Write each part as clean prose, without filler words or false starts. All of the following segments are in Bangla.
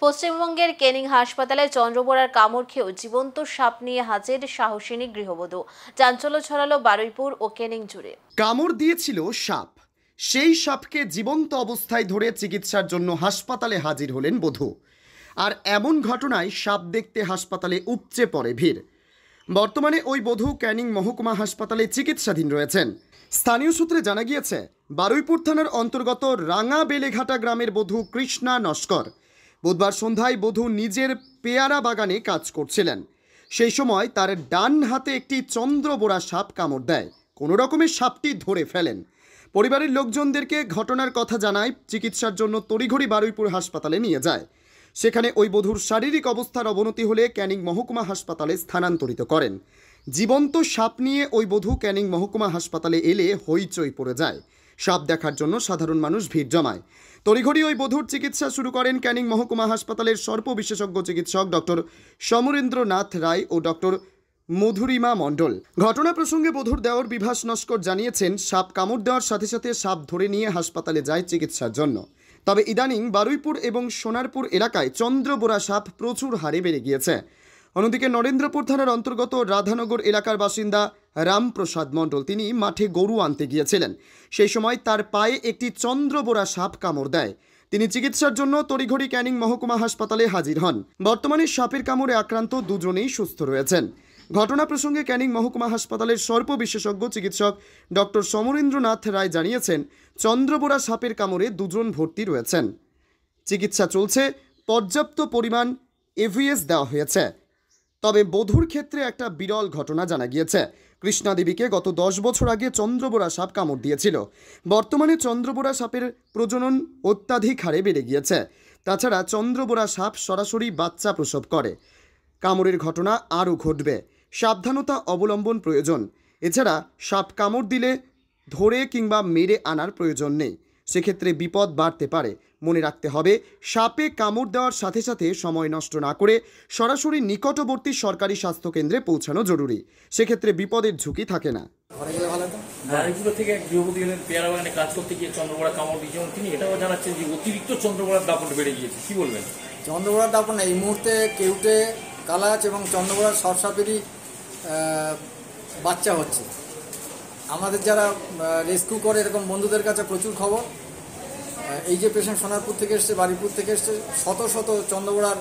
পশ্চিমবঙ্গের ক্যানিং হাসপাতালে চন্দ্রবোরার কামড় খেয়েও জীবন্ত সাপ নিয়ে হাজির সাহসিনী গৃহবধূ। চাঞ্চল্য ছড়ালো বারুইপুর ও ক্যানিং জুড়ে। কামড় দিয়েছিল সাপ, সেই সাপকে জীবন্ত অবস্থায় ধরে চিকিৎসার জন্য হাসপাতালে হাজির হলেন বধূ। আর এমন ঘটনায় সাপ দেখতে হাসপাতালে উপচে পড়ে ভিড়। বর্তমানে ওই বধূ ক্যানিং মহকুমা হাসপাতালে চিকিৎসাধীন রয়েছেন। স্থানীয় সূত্রে জানা গিয়েছে, বারুইপুর থানার অন্তর্গত রাঙা বেলেঘাটা গ্রামের বধূ কৃষ্ণা নস্কর বুধবার সন্ধ্যায় বধূ নিজের পেয়ারা বাগানে কাজ করছিলেন। সেই সময় তার ডান হাতে একটি চন্দ্রবোরা সাপ কামড় দেয়। কোনো রকমের সাপটি ধরে ফেলেন। পরিবারের লোকজনদেরকে ঘটনার কথা জানায়, চিকিৎসার জন্য তড়িঘড়ি বারুইপুর হাসপাতালে নিয়ে যায়। সেখানে ওই বধূর শারীরিক অবস্থার অবনতি হলে ক্যানিং মহকুমা হাসপাতালে স্থানান্তরিত করেন। জীবন্ত সাপ নিয়ে ওই বধূ ক্যানিং মহকুমা হাসপাতালে এলে হইচই পড়ে যায়। সাপ দেখার জন্য সাধারণ মানুষ ভিড় জমায়। তড়িঘড়ি ওই বধূর চিকিৎসা শুরু করেন ক্যানিং মহকুমা হাসপাতালের সর্প বিশেষজ্ঞ চিকিৎসক ডক্টর সমরেন্দ্রনাথ রায় ও ডক্টর মধুরিমা মণ্ডল। ঘটনা প্রসঙ্গে বধূর দেওর বিভাস নস্কর জানিয়েছেন, সাপ কামড় দেওয়ার সাথে সাথে সাপ ধরে নিয়ে হাসপাতালে যায় চিকিৎসার জন্য। তবে ইদানিং বারুইপুর এবং সোনারপুর এলাকায় চন্দ্রবোরা সাপ প্রচুর হারে বেড়ে গিয়েছে। অন্যদিকে নরেন্দ্রপুর থানার অন্তর্গত রাধানগর এলাকার বাসিন্দা রামপ্রসাদ মণ্ডল তিনি মাঠে গরু আনতে গিয়েছিলেন। সেই সময় তার পায়ে একটি চন্দ্রবোরা সাপ কামড় দেয়। তিনি চিকিৎসার জন্য তড়িঘড়ি ক্যানিং মহকুমা হাসপাতালে হাজির হন। বর্তমানে সাপের কামড়ে আক্রান্ত দুজনেই সুস্থ রয়েছেন। ঘটনা প্রসঙ্গে ক্যানিং মহকুমা হাসপাতালের সর্প বিশেষজ্ঞ চিকিৎসক ডক্টর সমরেন্দ্রনাথ রায় জানিয়েছেন, চন্দ্রবোরা সাপের কামড়ে দুজন ভর্তি রয়েছেন। চিকিৎসা চলছে, পর্যাপ্ত পরিমাণ এভিএস দেওয়া হয়েছে। তবে বধূর ক্ষেত্রে একটা বিরল ঘটনা জানা গিয়েছে। কৃষ্ণা দেবীকে গত 10 বছর আগে চন্দ্রবোরা সাপ কামড় দিয়েছিল। বর্তমানে চন্দ্রবোরা সাপের প্রজনন অত্যাধিক হারে বেড়ে গিয়েছে। তাছাড়া চন্দ্রবোরা সাপ সরাসরি বাচ্চা প্রসব করে। কামড়ের ঘটনা আরও ঘটবে, সাবধানতা অবলম্বন প্রয়োজন। এছাড়া সাপ কামড় দিলে ধরে কিংবা মেরে আনার প্রয়োজন নেই, সেক্ষেত্রে বিপদ বাড়তে পারে। মনে রাখতে হবে, সাপে কামড় দেওয়ার সাথে সাথে সময় নষ্ট না করে সরাসরি নিকটবর্তী সরকারি স্বাস্থ্যকেন্দ্রে পৌঁছানো জরুরি। সেক্ষেত্রে বিপদের ঝুঁকি থাকে না। বারুইপুর থেকে এক গৃহবধূ এলেন পেয়ারা বাগানে কাজ করতে গিয়ে চন্দ্রবোরা কামড় দিয়েছে এবং তিনি এটাও জানাচ্ছেন যে অতিরিক্ত চন্দ্রবোরার দাপট বেড়ে গিয়েছে। কি বলবেন? চন্দ্রবোরার দাপট না, এই মুহূর্তে কেউটে, কালাচ এবং চন্দ্রবোরার সরসাপেরই বাচ্চা হচ্ছে। আমাদের যারা রেস্কিউ করে এরকম বন্ধুদের কাছে প্রচুর খবর। এই যে পেশেন্ট সোনারপুর থেকে এসছে, বারুইপুর থেকে এসছে, শত শত চন্দ্রবোরার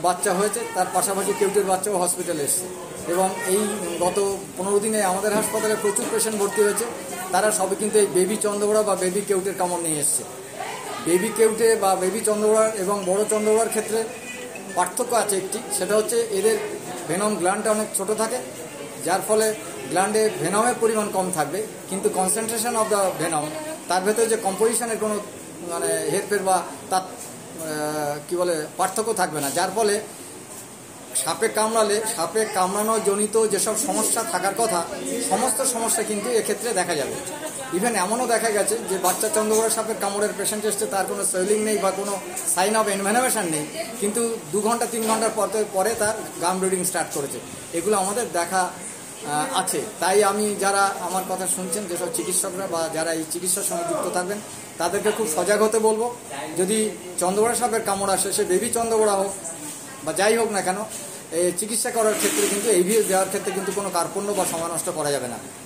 বাচ্চা হয়েছে। তার পাশাপাশি কেউটের বাচ্চাও হসপিটালে এসছে। এবং এই গত 15 দিনে আমাদের হাসপাতালে প্রচুর পেশেন্ট ভর্তি হয়েছে। তারা সবই কিন্তু এই বেবি চন্দ্রবোরা বা বেবি কেউটের কামড় নিয়ে এসছে। বেবি কেউটে বা বেবি চন্দ্রবোরার এবং বড় চন্দ্রবোরার ক্ষেত্রে পার্থক্য আছে একটি, সেটা হচ্ছে এদের ভেনম গ্ল্যান্ডটা অনেক ছোট থাকে, যার ফলে গ্ল্যান্ডে ভেনমের পরিমাণ কম থাকবে, কিন্তু কনসেন্ট্রেশন অফ দ্য ভেনম, তার ভেতরে যে কম্পোজিশনের কোনো হেরফের বা তার পার্থক্য থাকবে না। যার ফলে সাপে কামড়ানো জনিত যেসব সমস্যা থাকার কথা, সমস্ত সমস্যা কিন্তু এক্ষেত্রে দেখা যাবে। ইভেন এমনও দেখা গেছে যে বাচ্চা চন্দ্রবোরা সাপের কামড়ের পেশেন্ট এসছে, তার কোনো সোয়েলিং নেই বা কোনো সাইন অফ এনভেনোমেশন নেই, কিন্তু 2 ঘন্টা 3 ঘন্টার পরে তার গাম ব্লিডিং স্টার্ট করেছে। এগুলো আমাদের দেখা আছে। তাই আমি যারা আমার কথা শুনছেন, যেসব চিকিৎসকরা বা যারা এই চিকিৎসার সঙ্গে যুক্ত থাকবেন, তাদেরকে খুব সজাগ হতে বলবো। যদি চন্দ্রবোরা সাপের কামড় আসে, সে বেবি চন্দ্রবোরা হোক বা যাই হোক না কেন, চিকিৎসা করার ক্ষেত্রে কিন্তু এভিএস দেওয়ার ক্ষেত্রে কিন্তু কোনো কার্পণ্য বা সময় নষ্ট করা যাবে না।